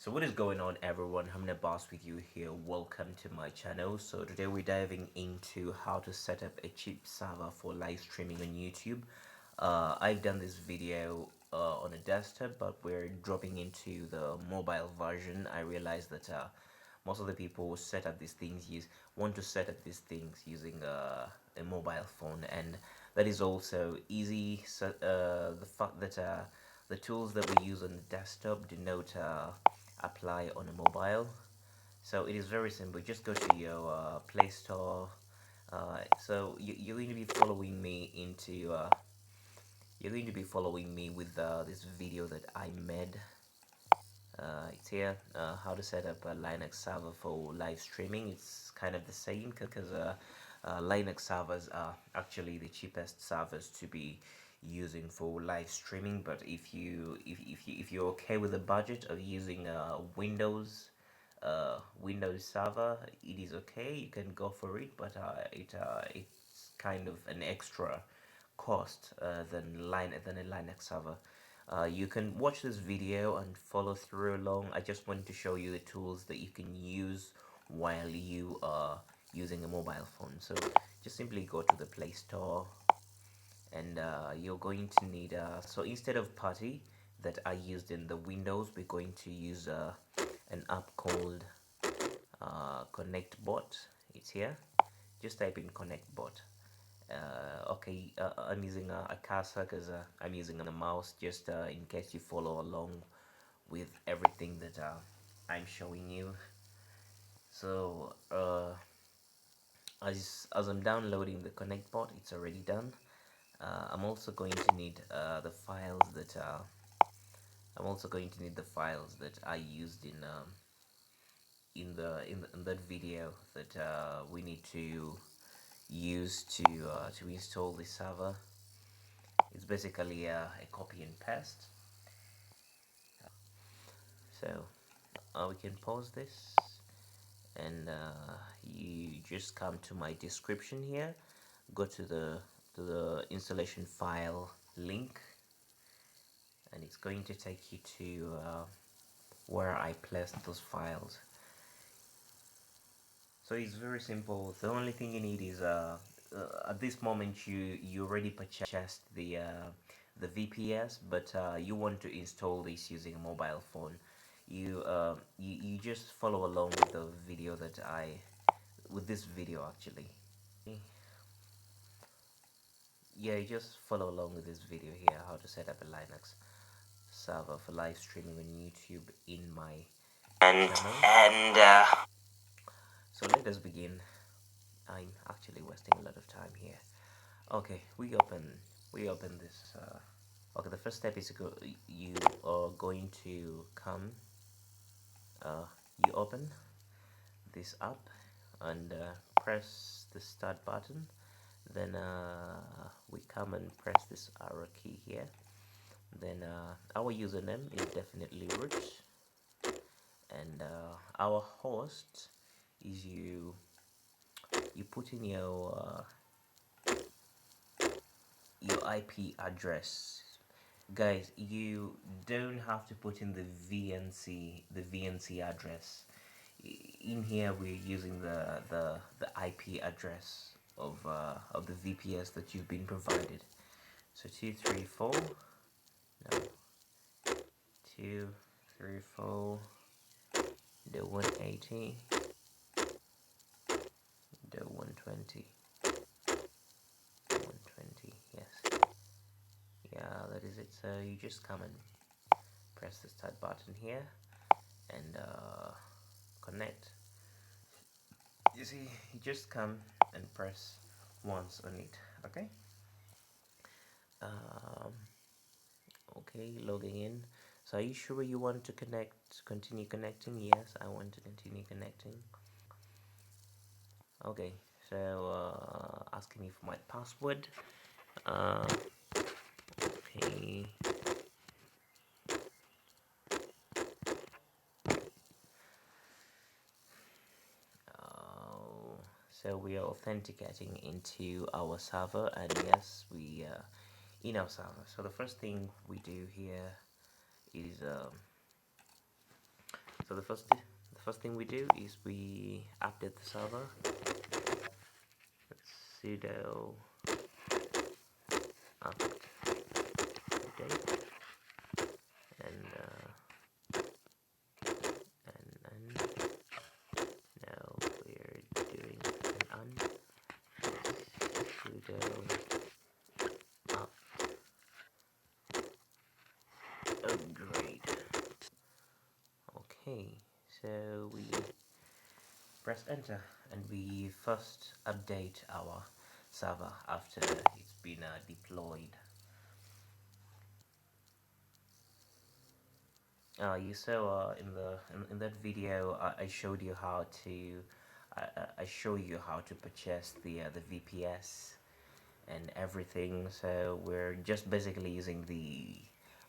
So what is going on, everyone? I'm the boss with you here. Welcome to my channel. So today we're diving into how to set up a cheap server for live streaming on YouTube. I've done this video on a desktop, but we're dropping into the mobile version. I realized that most of the people want to set up these things using a mobile phone, and that is also easy. So the fact that the tools that we use on the desktop do not apply on a mobile. So it is very simple. Just go to your Play Store. You're going to be following me into you're going to be following me with this video that I made. It's here, how to set up a Linux server for live streaming. It's kind of the same because Linux servers are actually the cheapest servers to be using for live streaming. But if you're okay with the budget of using Windows server, it is okay. You can go for it, but it's kind of an extra cost than a Linux server. You can watch this video and follow through along. I just want to show you the tools that you can use while you are using a mobile phone. So just simply go to the Play Store, and you're going to need so instead of Putty that I used in the Windows, we're going to use an app called ConnectBot. It's here. Just type in ConnectBot. Okay, I'm using a cursor because I'm using a mouse, just in case you follow along with everything that I'm showing you. So as I'm downloading the ConnectBot, it's already done. I'm also going to need the files that I used in that video that we need to use to install the server. It's basically a copy and paste. So we can pause this, and you just come to my description here. Go to the installation file link, and it's going to take you to where I placed those files. So it's very simple. The only thing you need is at this moment you already purchased the VPS, but you want to install this using a mobile phone. You just follow along with the video that with this video actually. Yeah, you just follow along with this video here, how to set up a Linux server for live streaming on YouTube in my channel. So let us begin. I'm actually wasting a lot of time here. Okay, we open this. Okay, the first step is you are going to come. You open this up and press the start button. Then we come and press this arrow key here. Then our username is definitely root, and our host is you put in your IP address. Guys, you don't have to put in the VNC address. In here we're using the IP address of the VPS that you've been provided. So 234, no, 234, the 180, the 120, 120, yes. Yeah, that is it. So you just come and press the start button here and connect. You see, you just come and press once on it. Okay. Um, okay, logging in. So are you sure you want to continue connecting? Yes, I want to continue connecting. Okay, so asking me for my password. Okay. So we are authenticating into our server, and yes, we in our server. So the first thing we do here is So the first thing we do is we update the server. Let's sudo update, and now we're doing an sudo upgrade. Okay, so we press enter and we first update our server after it's been deployed. You saw in that video I showed you how to I show you how to purchase the VPS and everything. So we're just basically using the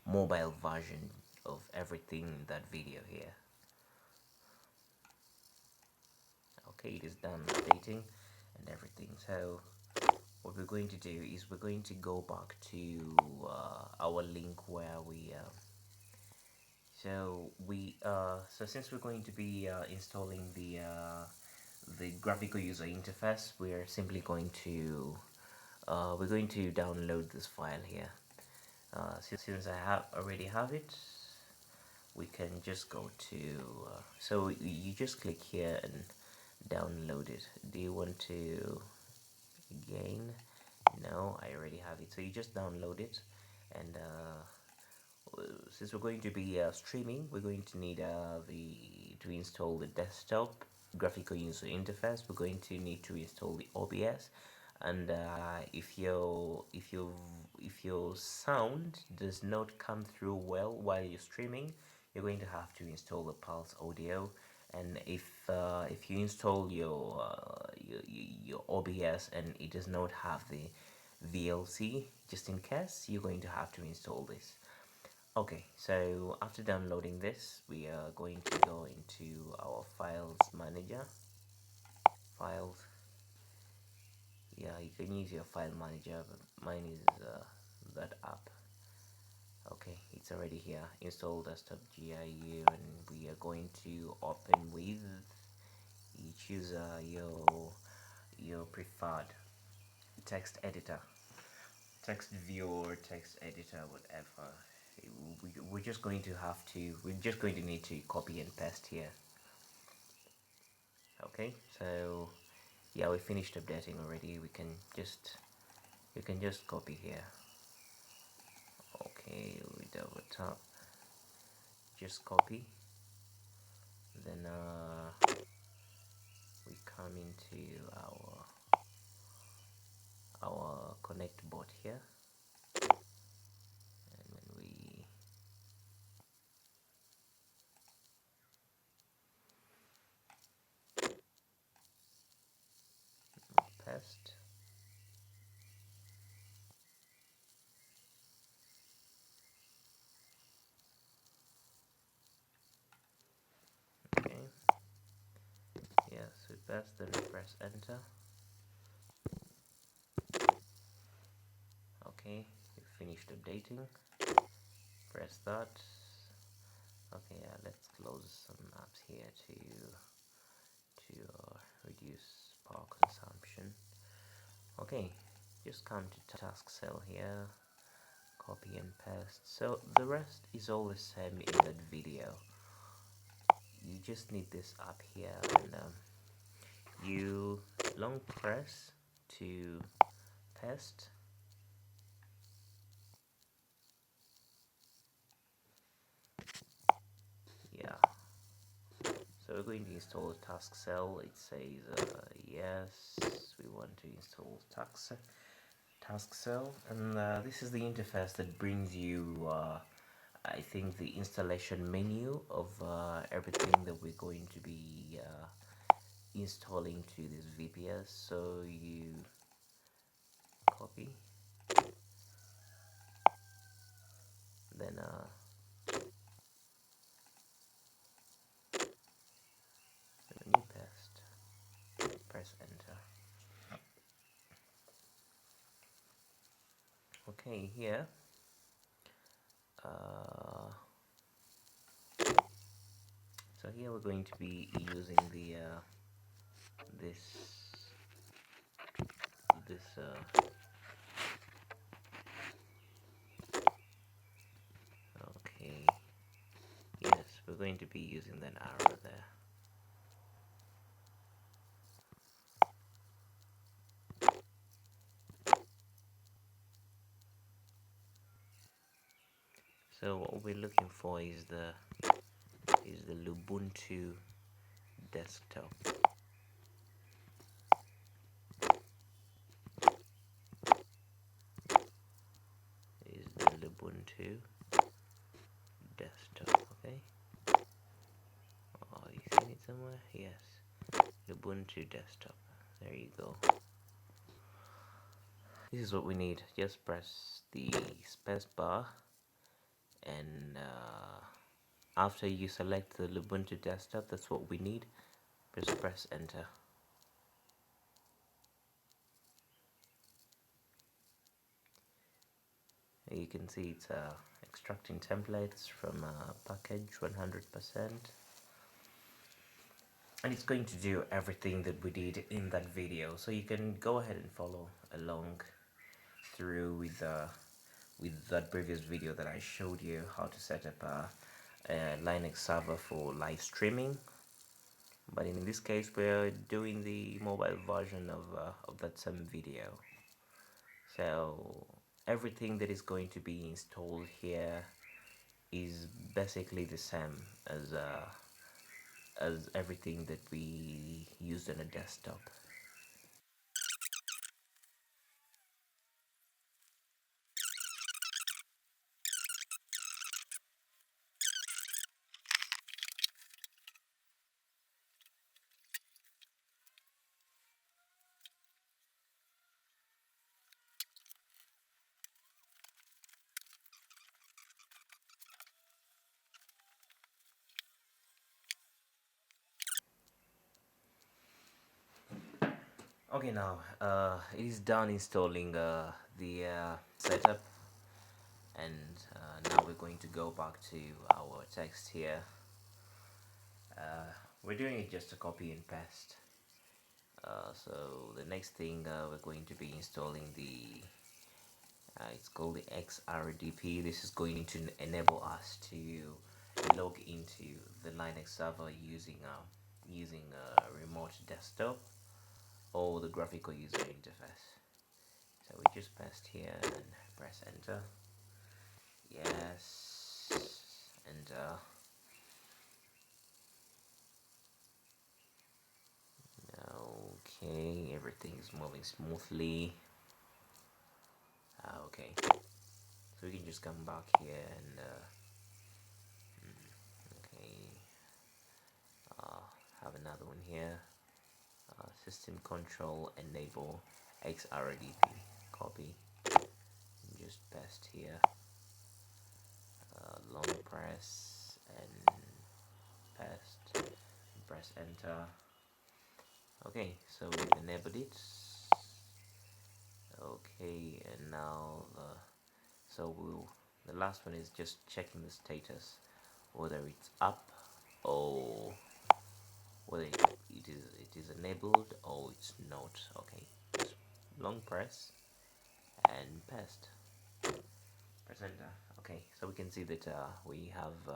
mobile version of everything in that video here. Okay, it is done updating and everything. So what we're going to do is we're going to go back to our link where we so since we're going to be installing the graphical user interface, we're simply going to download this file here. Since I already have it, we can just go to so you just click here and download it. Do you want to again? No, I already have it. So you just download it, and since we're going to be streaming, we're going to need to install the desktop graphical user interface. We're going to need to install the OBS, and if your sound does not come through well while you're streaming, you're going to have to install the Pulse Audio. And if you install your OBS and it does not have the VLC, just in case, you're going to have to install this. Okay, so after downloading this, we are going to go into our files manager. Files. Yeah, you can use your file manager, but mine is that app. Okay, it's already here. Install desktop GIU, and we are going to open with. You choose your preferred text editor, text viewer, text editor, whatever. We're just going to need to copy and paste here. Okay, so yeah, we finished updating already. You can just copy here. Okay, we double tap, just copy, then we come into our connect bot here, and then we paste. Okay, yes, we paste, then we press enter. Okay, we finished updating. Press that. Okay, let's close some apps here to reduce power consumption. Okay, just come to task cell here, copy and paste. So the rest is all the same in that video. You just need this up here, and you long press to paste. Yeah, so we're going to install a task cell. It says yes, we want to install task cell, and this is the interface that brings you I think the installation menu of everything that we're going to be installing to this VPS. So you copy, then you paste, press enter. Okay, here so here we're going to be using the this okay, yes, we're going to be using that arrow there. So what we're looking for is the Ubuntu desktop. Is the Ubuntu desktop, okay? Oh, you seen it somewhere? Yes, Ubuntu desktop. There you go. This is what we need. Just press the space bar, and after you select the Ubuntu desktop, that's what we need. Just press enter. You can see it's extracting templates from package 100%, and it's going to do everything that we did in that video. So you can go ahead and follow along through with that previous video that I showed you how to set up a Linux server for live streaming. But in this case, we're doing the mobile version of that same video. So everything that is going to be installed here is basically the same as everything that we used on a desktop. Okay, now it is done installing the setup, and now we're going to go back to our text here. We're doing it just a copy and paste. So the next thing we're going to be installing the it's called the XRDP. This is going to enable us to log into the Linux server using a remote desktop or the graphical user interface. So we just paste here and press enter. Yes, enter. Okay, everything is moving smoothly. Okay, so we can just come back here and okay, have another one here. System control enable XRDP, copy, and just paste here. Long press and paste, press enter. Okay, so we've enabled it. Okay, and now the last one is just checking the status, whether it's up or whether it is enabled or it's not. Okay, just long press and paste, press enter. Okay, so we can see that we have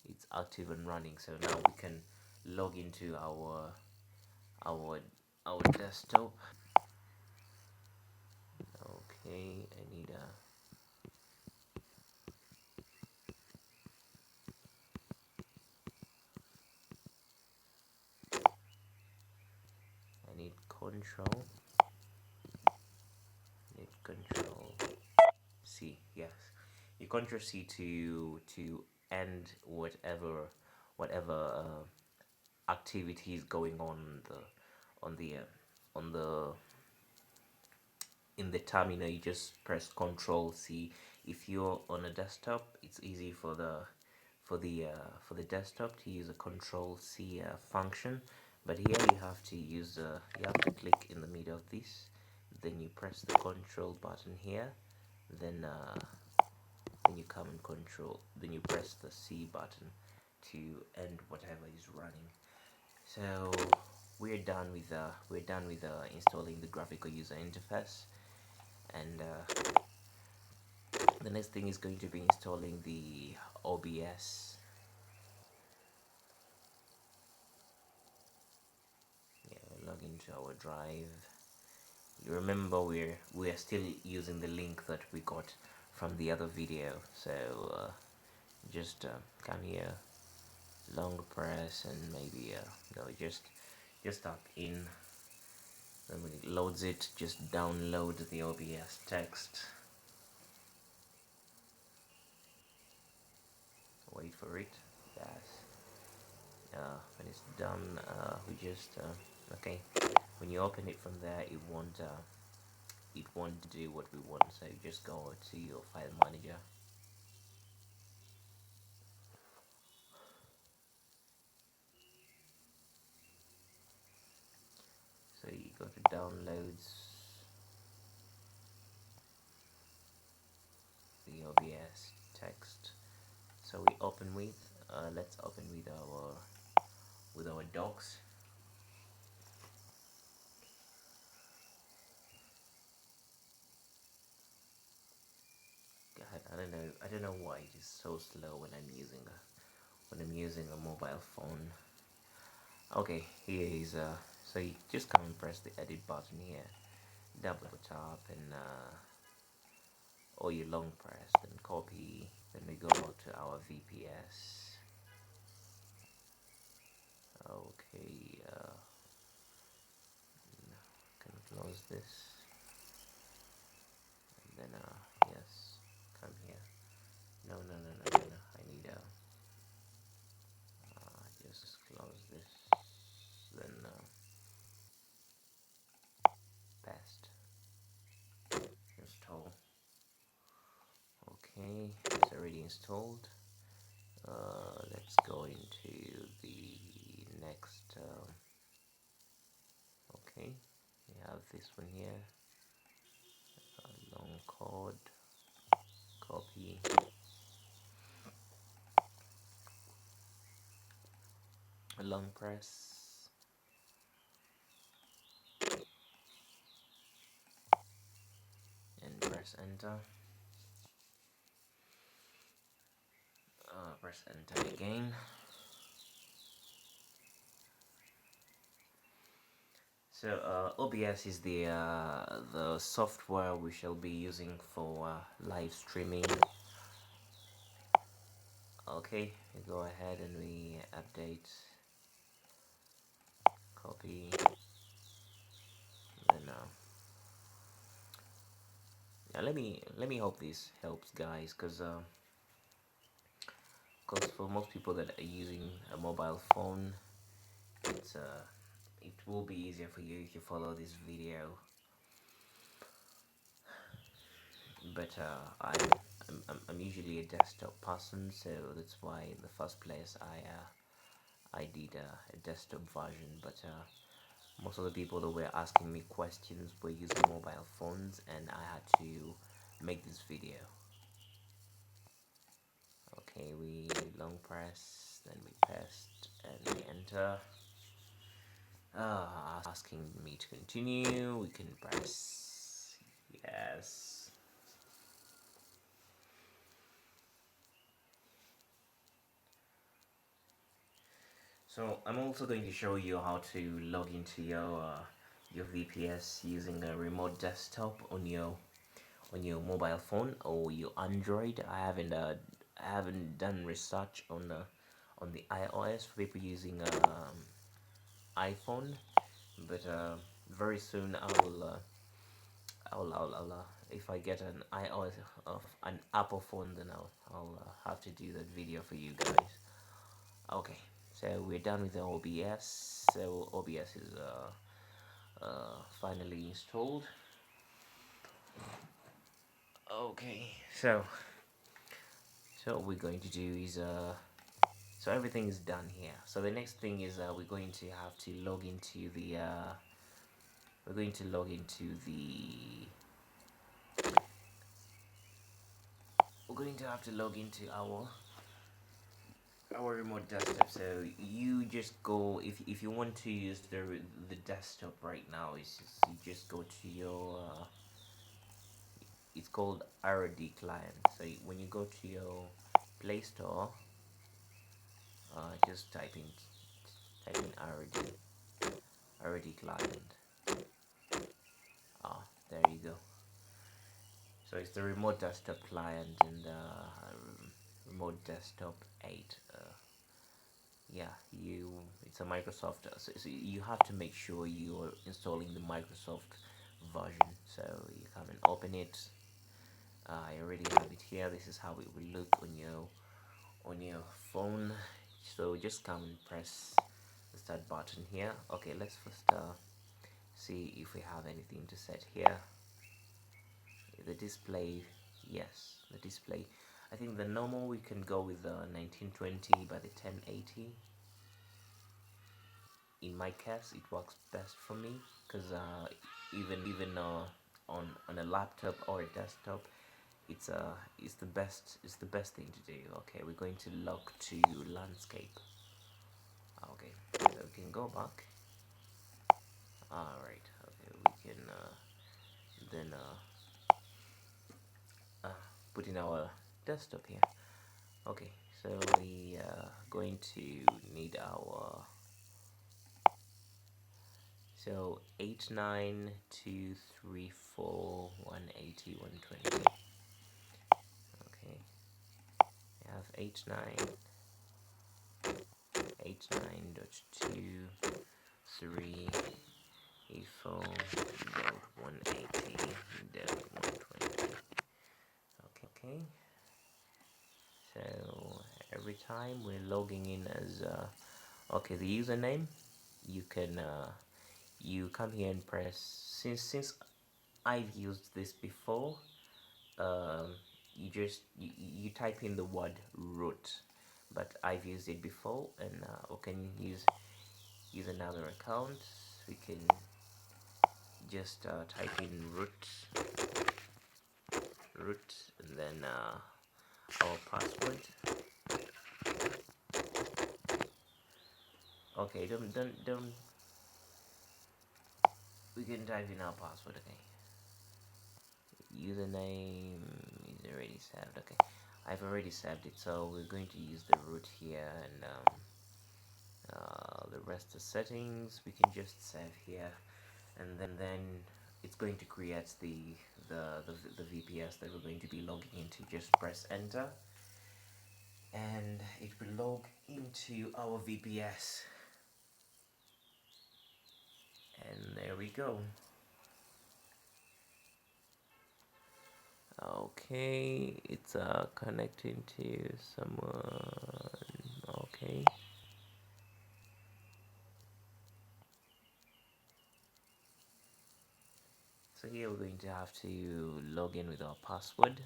it's active and running. So now we can log into our our desktop. Okay, I need control. Need control C. Yes, you control C to end whatever activity is going on the on the in the terminal. You just press control C. If you're on a desktop, it's easy for the desktop to use a control C function, but here you have to use you have to click in the middle of this, then you press the control button here, then you come and control, then you press the C button, to end whatever is running. So we're done with installing the graphical user interface, and the next thing is going to be installing the OBS. Yeah, we'll log into our drive. You remember we're still using the link that we got from the other video, so just come here, long press, and maybe no, just tap in. Then when it loads it, just download the OBS text. Wait for it. Yes. When it's done, we just okay. When you open it from there, it won't do what we want. So you just go to your file manager. So you go to downloads, the OBS text. So we open with let's open with our docs. God, I don't know why it is so slow when I'm using a mobile phone. Okay, here is so you just come and press the edit button here, double tap, and or you long press, then copy, then we go to our VPS. Okay, can close this, and then yes, come here. No, I need just close this, then paste, install. Okay, it's already installed. Let's go into the next. Okay, we have this one here. Long code, copy, long press, and press enter. Press enter again. So OBS is the software we shall be using for live streaming. Okay, we go ahead and we update, copy, then yeah, let me hope this helps, guys, because for most people that are using a mobile phone, it will be easier for you if you follow this video. But I'm usually a desktop person, so that's why in the first place I did a desktop version. But most of the people that were asking me questions were using mobile phones, and I had to make this video. Okay, we long press, then we paste, and we enter. Asking me to continue, we can press yes. So I'm also going to show you how to log into your VPS using a remote desktop on your mobile phone or your Android. I haven't done research on the iOS for people using iPhone, but very soon I'll if I get an iOS of an Apple phone, then I'll have to do that video for you guys. Okay, so we're done with the OBS. So OBS is finally installed. Okay, so what we're going to do is so everything is done here. So the next thing is we're going to have to log into the we're going to log into the we're going to have to log into our our remote desktop. So you just go, if you want to use the desktop right now, is you just go to your it's called RD client. So when you go to your Play Store, just type in RD client. Ah, there you go. So it's the remote desktop client and remote desktop 8. Yeah, it's a Microsoft. So you have to make sure you're installing the Microsoft version. So you come and open it. I already have it here. This is how it will look on your phone. So just come and press the start button here. Okay, let's first see if we have anything to set here. The display, yes, the display. I think the normal we can go with the 1920 by the 1080. In my case, it works best for me because even on a laptop or a desktop, it's the best thing to do. Okay, we're going to lock to landscape. Okay, so we can go back. All right. Okay, we can then put in our desktop here. Okay, so we are going to need our so 89234180 120. Okay, we have 89.23.180.120. Okay, so every time we're logging in as okay, the username, you can you come here and press, since I've used this before, um, you type in the word root, but I've used it before, and we can use another account. We can just type in root, and then our password. Okay, don't. We can type in our password. Okay, username is already saved. Okay, I've already saved it, so we're going to use the root here, and the rest of settings we can just save here, and then it's going to create the VPS that we're going to be logging into. Just press enter, and it will log into our VPS, and there we go. Okay, it's connecting to someone. Okay, so here we're going to have to log in with our password.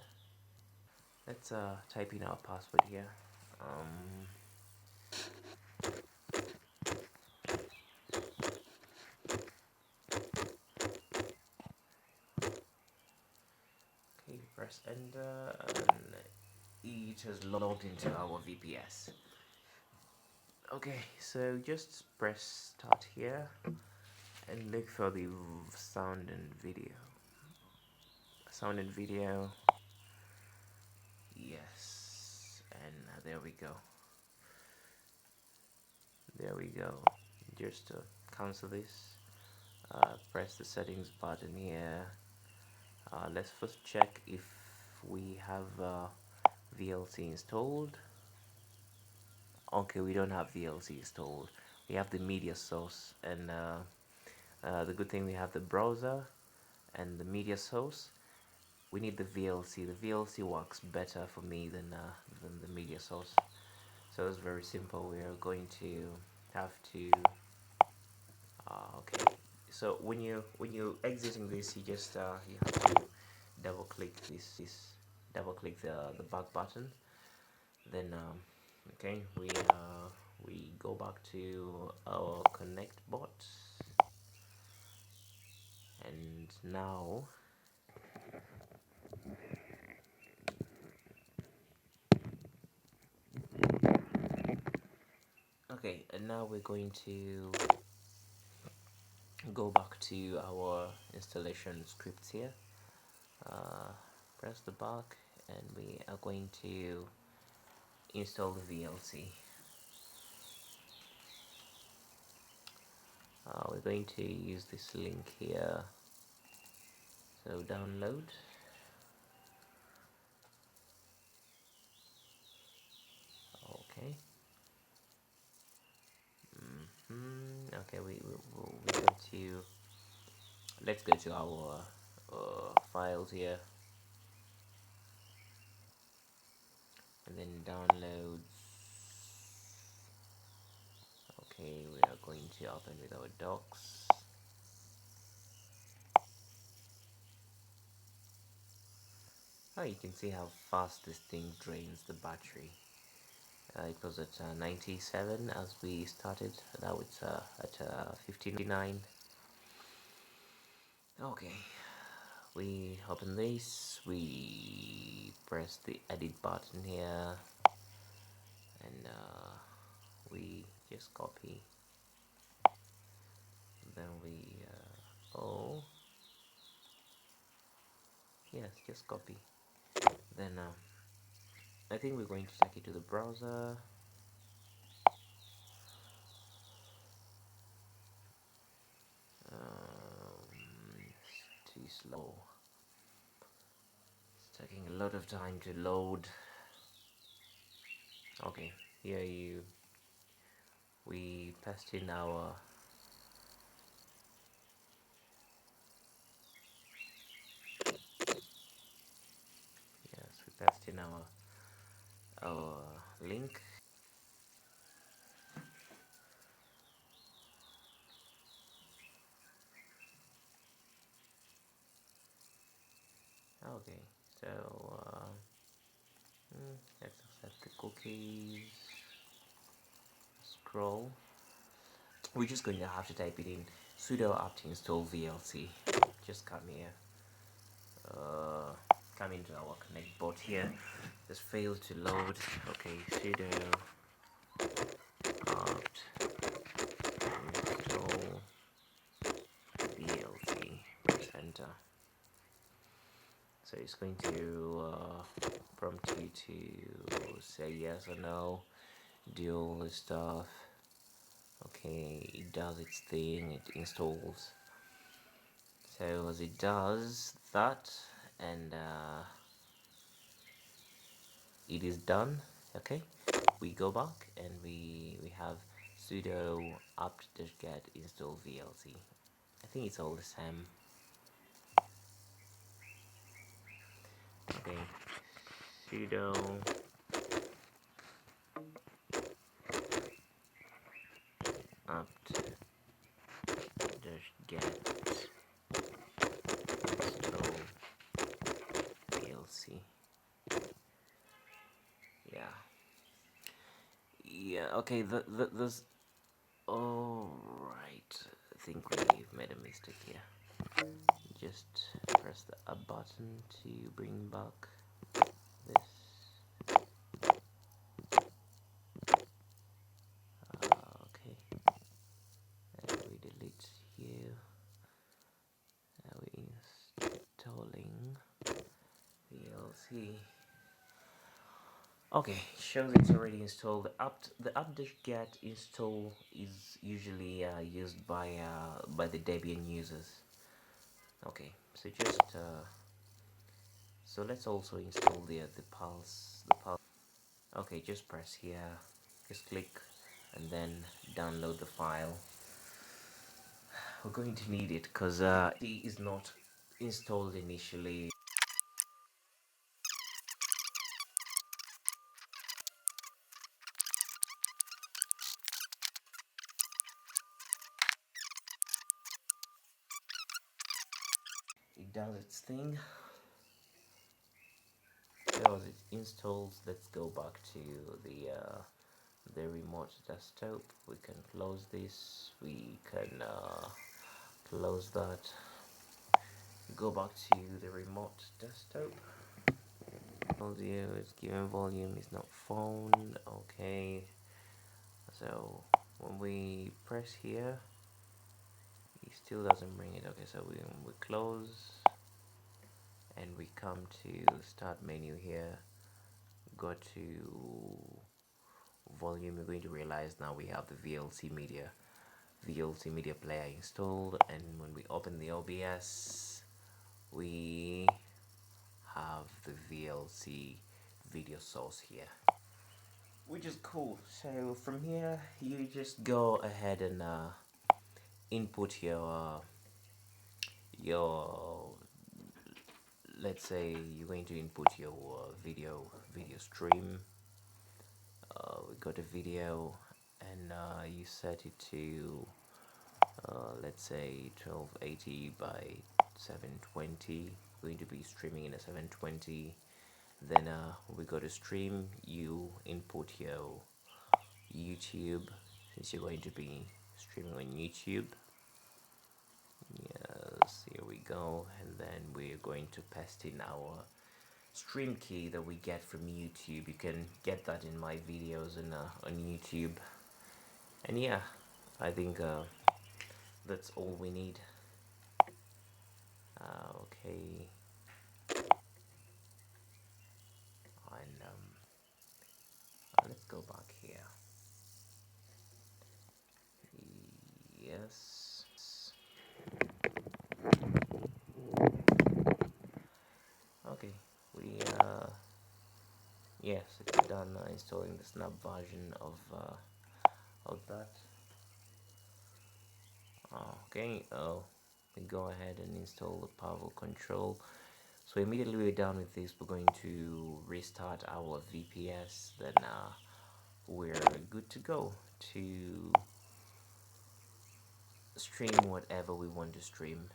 Let's type in our password here. Okay, press enter, and it has logged into our VPS. Okay, so just press start here and look for the sound and video. Sound and video. Yes, and there we go. There we go. Just to cancel this, press the settings button here. Let's first check if we have VLC installed. Okay, we don't have VLC installed. We have the media source, and the good thing, we have the browser and the media source. We need the VLC. The VLC works better for me than the media source. So it's very simple. We are going to have to okay. So when you exiting this, you just you have to double click double click the back button. Then okay, we go back to our connect bot, and now Okay, and now we're going to go back to our installation scripts here. Press the back and we are going to install the VLC. We're going to use this link here, so download. Okay. Okay, we're going to, let's go to our files here and then downloads. Okay, we are going to open with our docs. Oh, you can see how fast this thing drains the battery. It was at 97 as we started. Now it's at 59. Okay, we open this. We press the edit button here, and we just copy. Then we oh yes, just copy. Then I think we're going to take it to the browser. It's too slow. It's taking a lot of time to load. Okay, here we paste in our we paste in our link. Okay, so let's accept the cookies. Scroll. We're just going to have to type it in sudo apt install VLC. Just come here. Come into our connect bot here. Just failed to load. Okay, sudo apt install VLC. Press enter. So it's going to prompt you to say yes or no, do all this stuff. Okay, it does its thing, it installs. So as it does that, and it is done. Okay, we go back and we have sudo apt-get install VLC. I think it's all the same. Okay, sudo apt-get install VLC. Yeah, okay, there's, all right, I think we've made a mistake here. Just press the up button to bring back this. Okay, and we delete here. We're installing VLC. Okay, shows it's already installed. The apt-get install is usually used by the Debian users. Okay, so just so let's also install the pulse. Okay, just press here, just click, and then download the file. We're going to need it because it is not installed initially. It does its thing. So as it installs, let's go back to the remote desktop. We can close this. We can close that. Go back to the remote desktop. Audio is given volume is not phone. Okay, So when we press here, it still doesn't bring it. Okay, so we close and we come to start menu here, go to volume. You're going to realize now we have the VLC media player installed, and when we open the OBS, we have the VLC video source here, which is cool. So from here you just go ahead and input your let's say you're going to input your video stream. We go to video, and you set it to let's say 1280 by 720. Going to be streaming in a 720. Then we go to stream, you input your YouTube, since you're going to be streaming on YouTube. Yes, here we go. And then we're going to paste in our stream key that we get from YouTube. You can get that in my videos on YouTube. And yeah, I think that's all we need. Okay, and let's go back here. Yes. Okay, we yes, it's done installing the snap version of that. Okay, we go ahead and install the power control. So immediately we're done with this, we're going to restart our VPS. Then we're good to go to stream whatever we want to stream.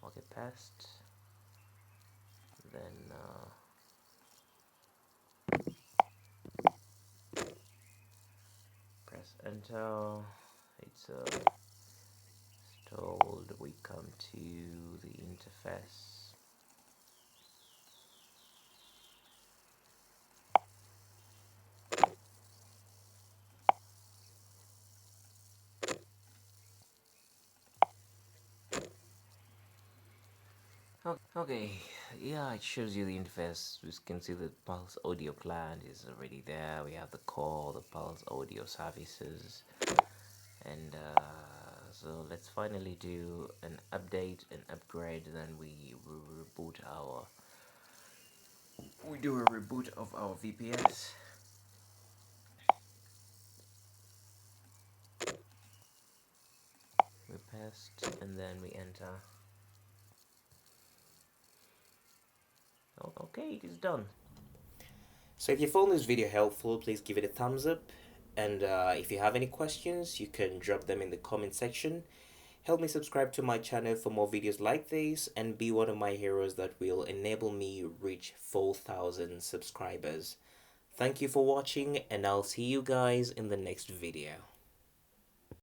Okay, past. Then press enter. It's installed. We come to the interface. Okay, yeah, it shows you the interface. We can see the Pulse audio client is already there. We have the core, the Pulse audio services, and so let's finally do an update and upgrade. Then we do a reboot of our VPS. We paste and then we enter. Okay, it is done. So if you found this video helpful, please give it a thumbs up. And if you have any questions, you can drop them in the comment section. Help me subscribe to my channel for more videos like this, and be one of my heroes that will enable me reach 4,000 subscribers. Thank you for watching, and I'll see you guys in the next video.